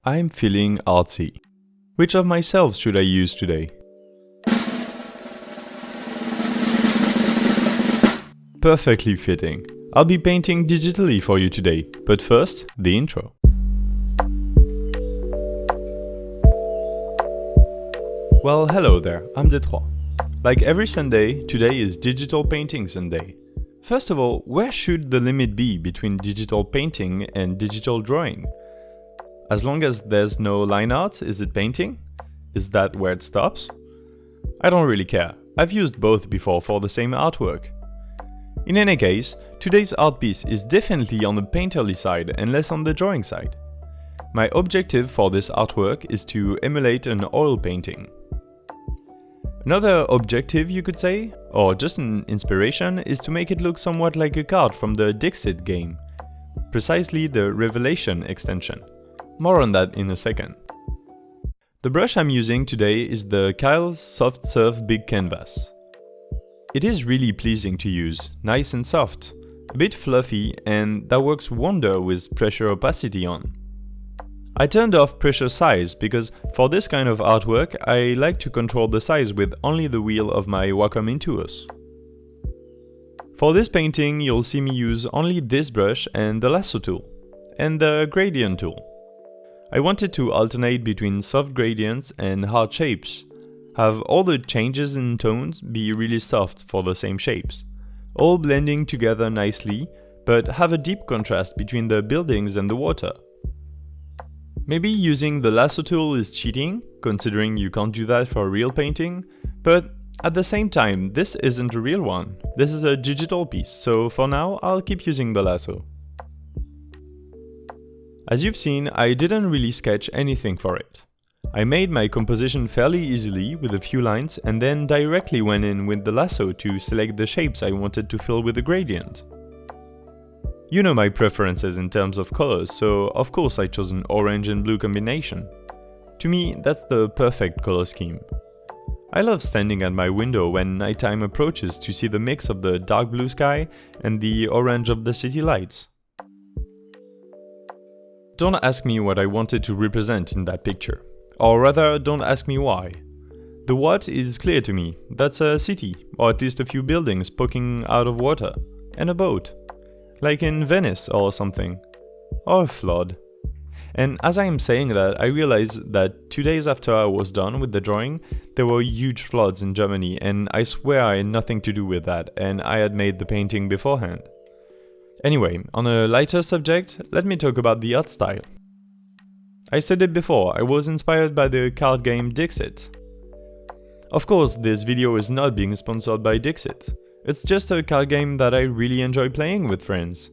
I'm feeling artsy. Which of myself should I use today? Perfectly fitting. I'll be painting digitally for you today, but first, the intro. Well, hello there, I'm Détroit. Like every Sunday, today is Digital Painting Sunday. First of all, where should the limit be between digital painting and digital drawing? As long as there's no line art, is it painting? Is that where it stops? I don't really care. I've used both before for the same artwork. In any case, today's art piece is definitely on the painterly side and less on the drawing side. My objective for this artwork is to emulate an oil painting. Another objective, you could say, or just an inspiration, is to make it look somewhat like a card from the Dixit game. Precisely the Revelation extension. More on that in a second. The brush I'm using today is the Kyle's Soft Surf Big Canvas. It is really pleasing to use, nice and soft, a bit fluffy, and that works wonder with pressure opacity on. I turned off pressure size because for this kind of artwork I like to control the size with only the wheel of my Wacom Intuos. For this painting you'll see me use only this brush and the lasso tool, and the gradient tool. I wanted to alternate between soft gradients and hard shapes, have all the changes in tones be really soft for the same shapes, all blending together nicely, but have a deep contrast between the buildings and the water. Maybe using the lasso tool is cheating, considering you can't do that for a real painting, but at the same time, this isn't a real one, this is a digital piece, so for now I'll keep using the lasso. As you've seen, I didn't really sketch anything for it. I made my composition fairly easily with a few lines and then directly went in with the lasso to select the shapes I wanted to fill with the gradient. You know my preferences in terms of colors, so of course I chose an orange and blue combination. To me, that's the perfect color scheme. I love standing at my window when nighttime approaches to see the mix of the dark blue sky and the orange of the city lights. Don't ask me what I wanted to represent in that picture. Or rather, don't ask me why. The what is clear to me. That's a city, or at least a few buildings poking out of water. And a boat. Like in Venice or something. Or a flood. And as I am saying that, I realize that 2 days after I was done with the drawing, there were huge floods in Germany, and I swear I had nothing to do with that, and I had made the painting beforehand. Anyway, on a lighter subject, let me talk about the art style. I said it before, I was inspired by the card game Dixit. Of course, this video is not being sponsored by Dixit. It's just a card game that I really enjoy playing with friends.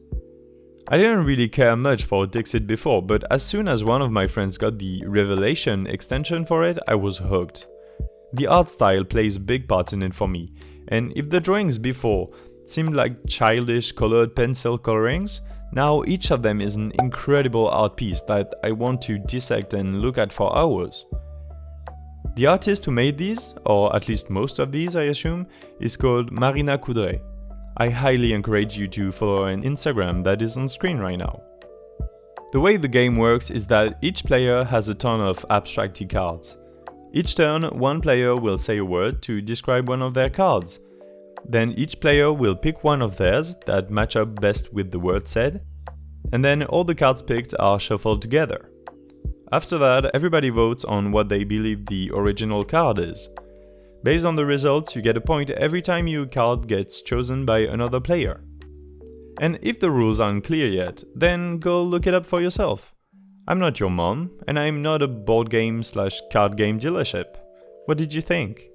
I didn't really care much for Dixit before, but as soon as one of my friends got the Revelation extension for it, I was hooked. The art style plays a big part in it for me, and if the drawings before seemed like childish colored pencil colorings, now each of them is an incredible art piece that I want to dissect and look at for hours. The artist who made these, or at least most of these I assume, is called Marina Coudray. I highly encourage you to follow her on Instagram that is on screen right now. The way the game works is that each player has a ton of abstracty cards. Each turn, one player will say a word to describe one of their cards. Then each player will pick one of theirs that match up best with the word said, and then all the cards picked are shuffled together. After that, everybody votes on what they believe the original card is. Based on the results, you get a point every time your card gets chosen by another player. And if the rules aren't clear yet, then go look it up for yourself. I'm not your mom, and I'm not a board game/card game dealership. What did you think?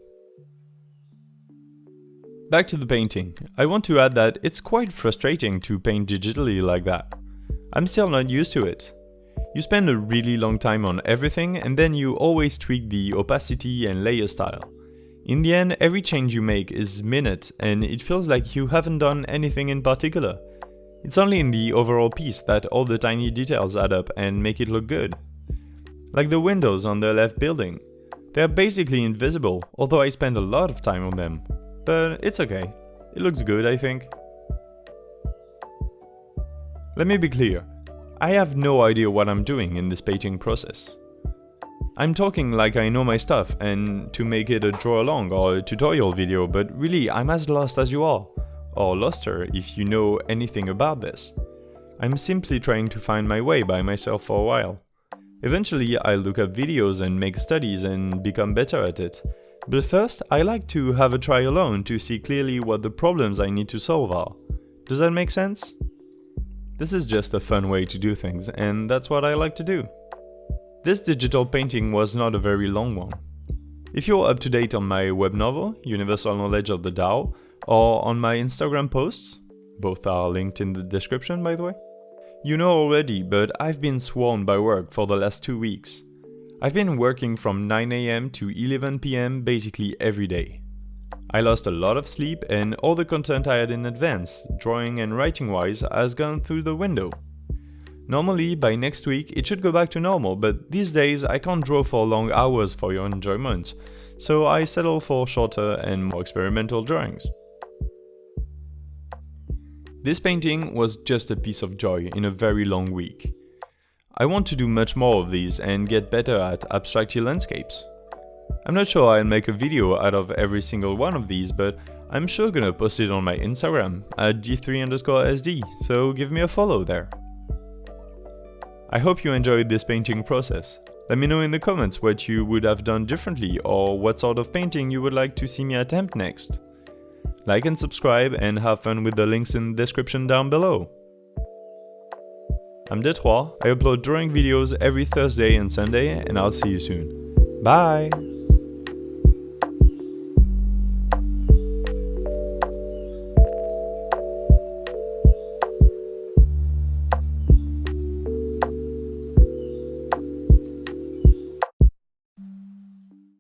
Back to the painting. I want to add that it's quite frustrating to paint digitally like that. I'm still not used to it. You spend a really long time on everything and then you always tweak the opacity and layer style. In the end, every change you make is minute and it feels like you haven't done anything in particular. It's only in the overall piece that all the tiny details add up and make it look good. Like the windows on the left building. They're basically invisible, although I spend a lot of time on them. But it's okay. It looks good, I think. Let me be clear. I have no idea what I'm doing in this painting process. I'm talking like I know my stuff and to make it a draw along or a tutorial video, but really I'm as lost as you are, or loster if you know anything about this. I'm simply trying to find my way by myself for a while. Eventually I'll look up videos and make studies and become better at it. But first I like to have a try alone to see clearly what the problems I need to solve are. Does that make sense? This is just a fun way to do things, and that's what I like to do. This digital painting was not a very long one. If you're up to date on my web novel, Universal Knowledge of the Tao, or on my Instagram posts, both are linked in the description by the way, you know already, but I've been swarmed by work for the last 2 weeks. I've been working from 9 AM to 11 PM basically every day. I lost a lot of sleep and all the content I had in advance, drawing and writing wise, has gone through the window. Normally, by next week, it should go back to normal, but these days I can't draw for long hours for your enjoyment, so I settle for shorter and more experimental drawings. This painting was just a piece of joy in a very long week. I want to do much more of these and get better at abstracty landscapes. I'm not sure I'll make a video out of every single one of these, but I'm sure gonna post it on my Instagram at d3_sd, so give me a follow there. I hope you enjoyed this painting process. Let me know in the comments what you would have done differently or what sort of painting you would like to see me attempt next. Like and subscribe and have fun with the links in the description down below. I'm D3, I upload drawing videos every Thursday and Sunday, and I'll see you soon. Bye!